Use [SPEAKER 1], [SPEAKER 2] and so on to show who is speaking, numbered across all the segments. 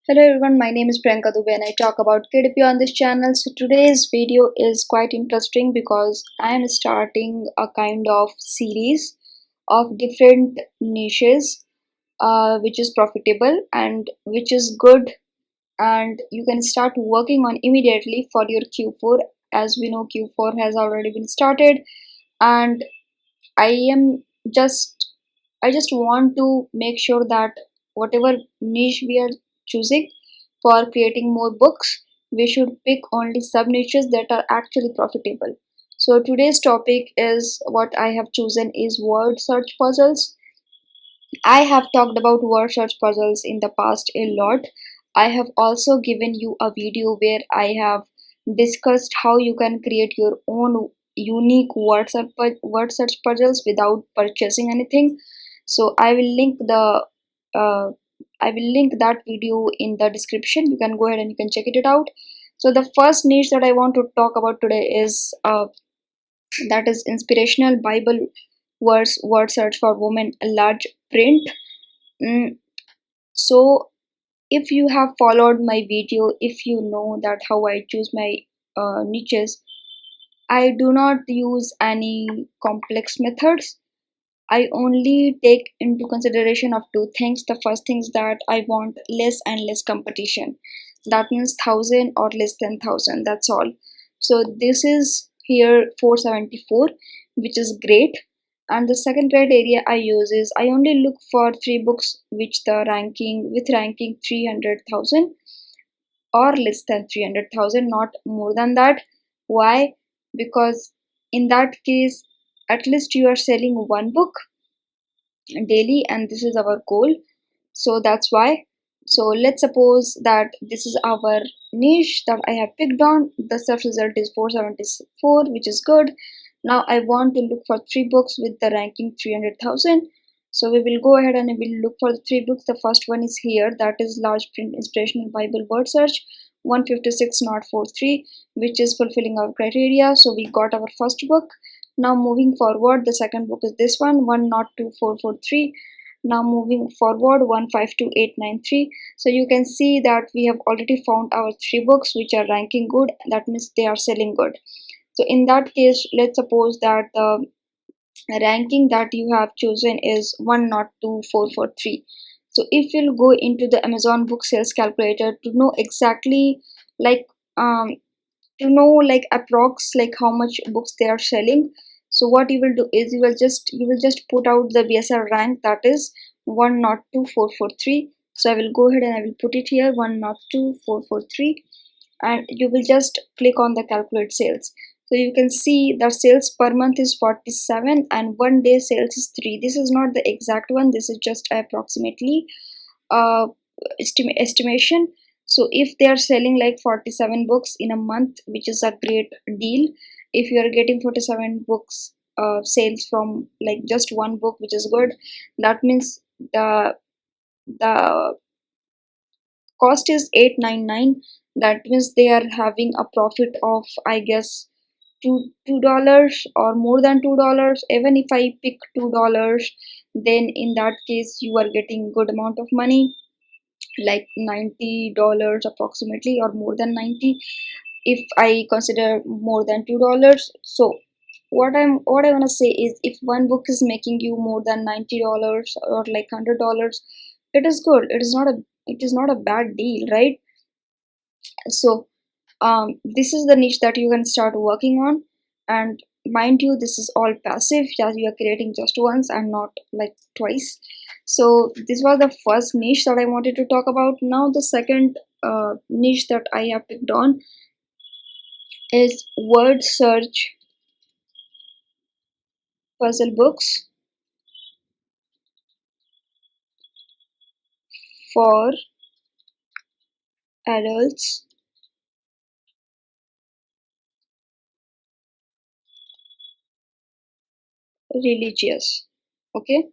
[SPEAKER 1] Hello everyone, my name is Priyanka Dubey and I talk about KDP on this channel. So today's video is quite interesting because I am starting a kind of series of different niches which is profitable and which is good, and you can start working on immediately for your Q4. As we know, Q4 has already been started, and I am just I just want to make sure that whatever niche we are choosing for creating more books, we should pick only sub niches that are actually profitable. So today's topic is what I have chosen is word search puzzles. I have talked about word search puzzles in the past a lot. I have also given you a video where I have discussed how you can create your own unique word search puzzles without purchasing anything. So uh, I will link that video in the description. You can go ahead and you can check it out. So the first niche that I want to talk about today is that is inspirational Bible word search for women large print. Mm, so if you have followed my video, if you know that how I choose my niches, I do not use any complex methods. I only take into consideration of two things. The first thing is that I want less and less competition. That means 1,000 or less than 1,000. That's all. So this is here 474, which is great. And the second criteria I use is I only look for three books which the ranking with ranking 300,000 or less than 300,000, not more than that. Why? Because in that case, at least you are selling one book daily, and this is our goal. So that's why. So let's suppose that this is our niche that I have picked on. The search result is 474, which is good. Now I want to look for three books with the ranking 300,000. So we will go ahead and we will look for the three books. The first one is here, that is large print inspirational Bible word search 156 not 43, which is fulfilling our criteria. So we got our first book. Now moving forward, the second book is this one, 102,443. Now moving forward, 152,893. So you can see that we have already found our three books which are ranking good. That means they are selling good. So in that case, let's suppose that the ranking that you have chosen is 102,443. So if you'll go into the Amazon book sales calculator to know exactly, like um to know like approx like how much books they are selling, so what you will do is you will just put out the BSR rank, that is 102,443. So I will go ahead and I will put it here, 102,443, and you will just click on the calculate sales. So you can see the sales per month is 47 and one day sales is 3. This is not the exact one, this is just approximately uh estimation. So if they are selling like 47 books in a month, which is a great deal. If you are getting 47 books sales from like just one book, which is good, that means the cost is 899. That means they are having a profit of, I guess, $2 or more than $2. Even if I pick $2, then in that case you are getting good amount of money, like $90 approximately, or more than 90 if I consider more than $2. So what I want to say is, if one book is making you more than $90 or like $100, it is good. It is not a bad deal, right? So this is the niche that you can start working on. And mind you, this is all passive, that you are creating just once and not like twice. So this was the first niche that I wanted to talk about. Now the second niche that I have picked on is word search puzzle books for adults, religious. Okay,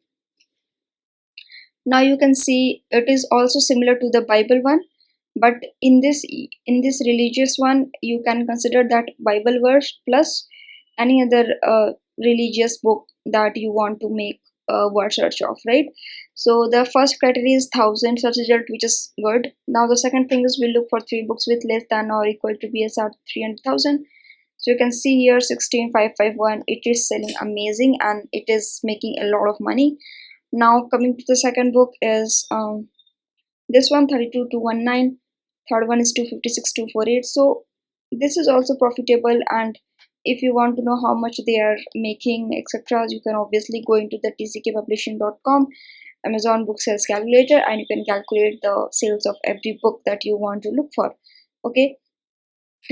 [SPEAKER 1] now you can see it is also similar to the Bible one, but in this religious one you can consider that Bible verse plus any other religious book that you want to make a word search of, right? So the first criteria is 1,000 search result, which is good. Now the second thing is we look for three books with less than or equal to BSR 300,000. So you can see here 16551, it is selling amazing and it is making a lot of money. Now coming to the second book is this one 32219, third one is 256248. So this is also profitable, and if you want to know how much they are making etc, you can obviously go into the tckpublishing.com Amazon book sales calculator, and you can calculate the sales of every book that you want to look for. Okay,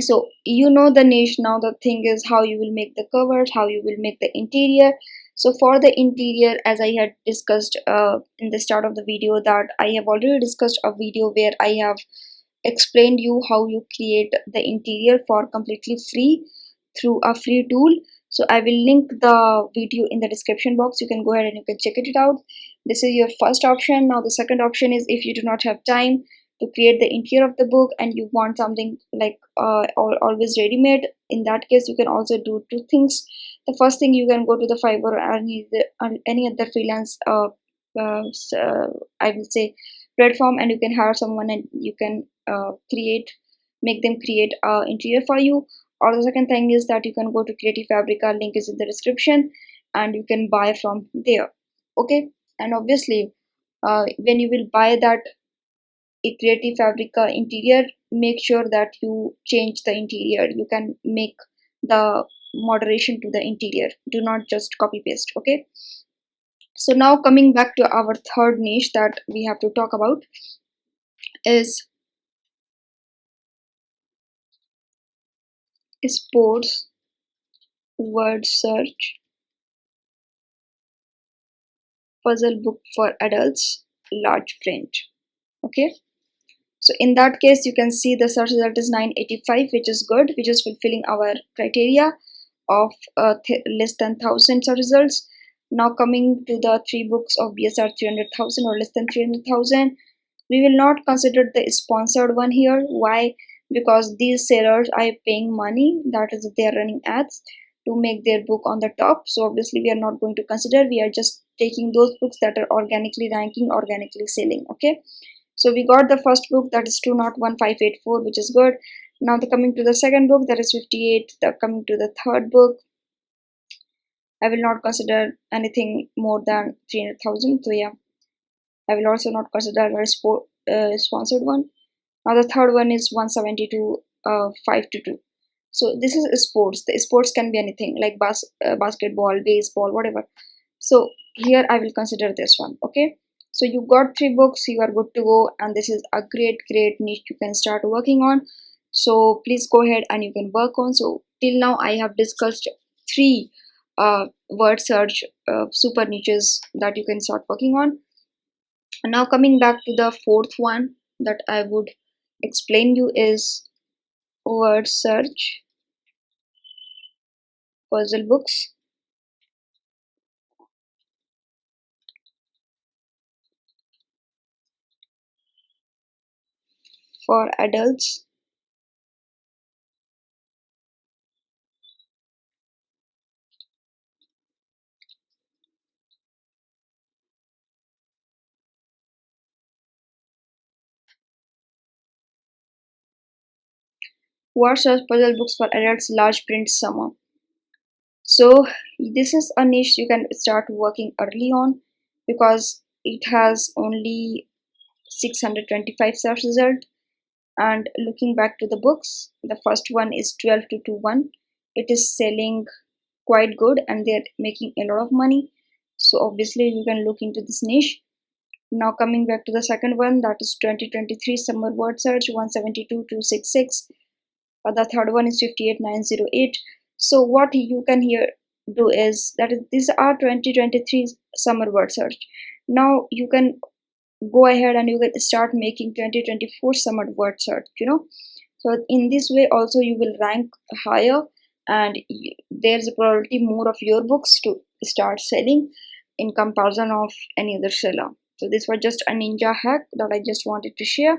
[SPEAKER 1] so you know the niche. Now the thing is how you will make the covers, how you will make the interior. So for the interior, as I had discussed in the start of the video, that I have already discussed a video where I have explained you how you create the interior for completely free through a free tool. So I will link the video in the description box. You can go ahead and you can check it out. This is your first option. Now the second option is if you do not have time to create the interior of the book and you want something like always ready made, in that case you can also do two things. The first thing, you can go to the Fiverr or any other freelance I will say platform, and you can hire someone and you can make them create interior for you. Or the second thing is that you can go to Creative Fabrica, link is in the description, and you can buy from there. Okay, and obviously when you will buy that a Creative Fabrica interior, make sure that you change the interior. You can make the moderation to the interior, do not just copy paste. Okay, so now coming back to our third niche that we have to talk about is sports word search puzzle book for adults, large print. Okay, so in that case you can see the search result is 985, which is good, which is fulfilling our criteria of less than 1,000 search results. Now coming to the three books of BSR 300,000 or less than 300,000, we will not consider the sponsored one here. Why? Because these sellers are paying money, that is they are running ads to make their book on the top. So obviously we are not going to consider, we are just taking those books that are organically ranking, organically selling. Okay, so we got the first book, that is 201584, which is good. Now the coming to the second book, that is 58. The coming to the third book, I will not consider anything more than 300,000. So yeah, I will also not consider a sponsored one. Now the third one is 172 522. So this is sports. The sports can be anything like basketball, baseball, whatever. So here I will consider this one. Okay, so you got three books, you are good to go, and this is a great niche you can start working on. So please go ahead and you can work on. So till now I have discussed three word search super niches that you can start working on. And now coming back to the fourth one that I would explain you is word search puzzle books for adults, word search puzzle books for adults, large print summer. So this is a niche you can start working early on because it has only 625 search result. And looking back to the books, the first one is 12221. It is selling quite good and they're making a lot of money. So obviously you can look into this niche. Now coming back to the second one, that is 2023 summer word search 172,266. The third one is 58908. So what you can here do is that these are 2023 summer word search. Now you can go ahead and you can start making 2024 summer word search, so in this way also you will rank higher, and there's a probability more of your books to start selling in comparison of any other seller. So this was just a ninja hack that I just wanted to share.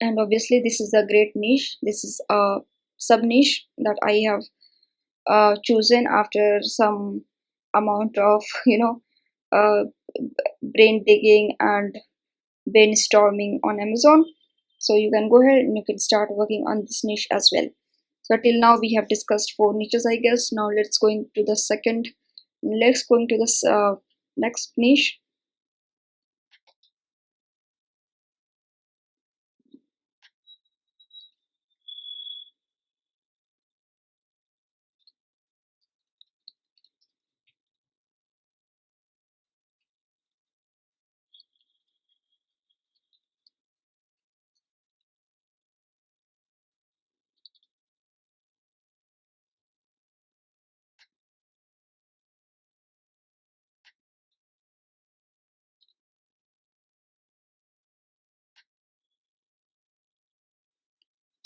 [SPEAKER 1] And obviously this is a great niche. This is a sub niche that I have chosen after some amount of uh, brain digging and brainstorming on Amazon. So you can go ahead and you can start working on this niche as well. So till now we have discussed four niches, I guess. Now let's go into the second. Let's go into this next niche.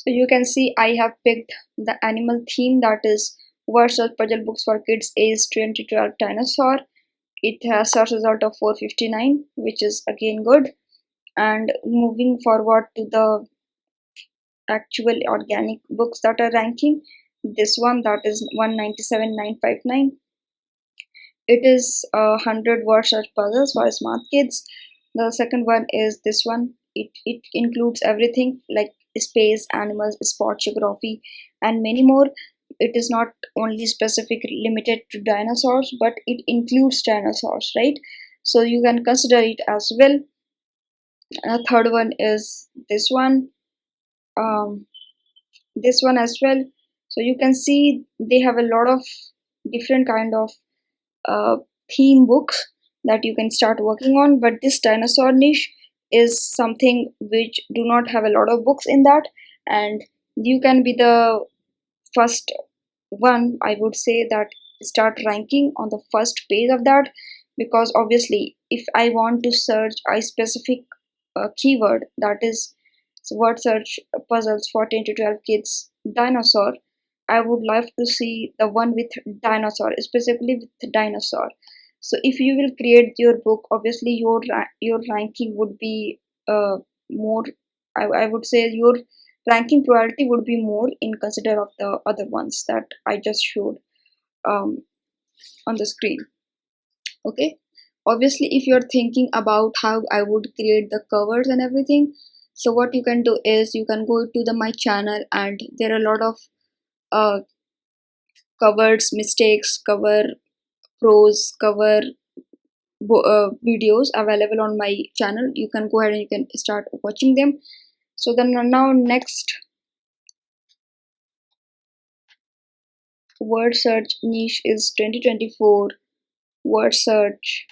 [SPEAKER 1] So you can see I have picked the animal theme, that is word search puzzle books for kids age 2012 dinosaur. It has search result of 459, which is again good. And moving forward to the actual organic books that are ranking, this one that is 197,959. It is 100 word search puzzles for smart kids. The second one is this one. It includes everything like space, animals, sport, geography, and many more. It is not only specific limited to dinosaurs, but it includes dinosaurs, right? So you can consider it as well. The third one is this one. Um, this one as well. So you can see they have a lot of different kind of uh, theme books that you can start working on, but this dinosaur niche is something which do not have a lot of books in that, and you can be the first one, I would say, that start ranking on the first page of that, because obviously if I want to search a specific keyword, that is word search puzzles for 10 to 12 kids dinosaur, I would love to see the one with dinosaur, specifically with dinosaur. So if you will create your book, obviously your ranking would be more, I would say your ranking priority would be more in consider of the other ones that I just showed um, on the screen. Okay, obviously if you're thinking about how I would create the covers and everything, so what you can do is you can go to the my channel, and there are a lot of uh, covers mistakes, cover pros, cover videos available on my channel. You can go ahead and you can start watching them. So then now next word search niche is 2024 word search.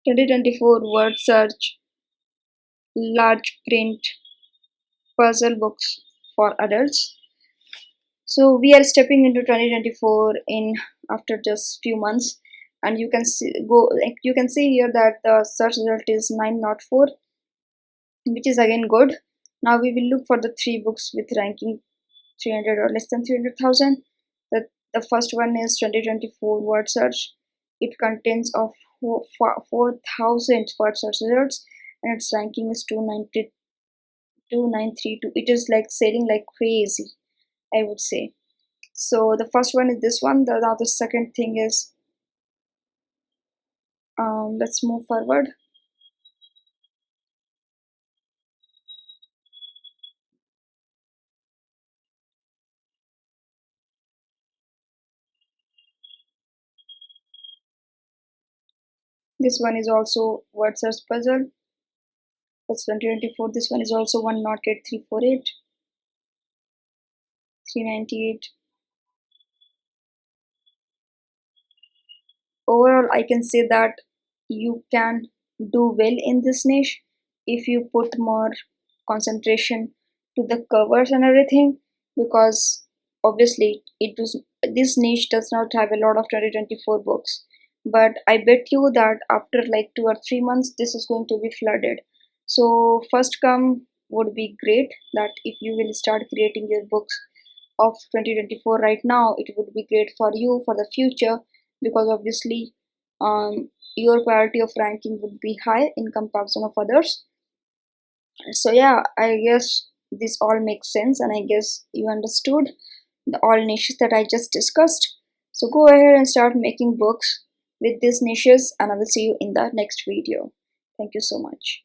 [SPEAKER 1] 2024 word search large print puzzle books for adults. So we are stepping into 2024 in after just few months, and you can see go like you can see here that the search result is 904, which is again good. Now we will look for the three books with ranking 300 or less than 300,000. The first one is 2024 word search. It contains of 4,000 word search results, and its ranking is 292,932. It is like selling like crazy, I would say. So the first one is this one. Now the second thing is let's move forward. This one is also word search puzzle. That's 2024. This one is also 108,348, 398. Overall, I can say that you can do well in this niche if you put more concentration to the covers and everything, because obviously this niche does not have a lot of 2024 books, but I bet you that after like 2 or 3 months this is going to be flooded. So first come would be great, that if you will start creating your books of 2024 right now, it would be great for you for the future, because obviously your priority of ranking would be high in comparison of others. So yeah, I guess this all makes sense, and I guess you understood the all niches that I just discussed. So go ahead and start making books with these niches, and I will see you in the next video. Thank you so much.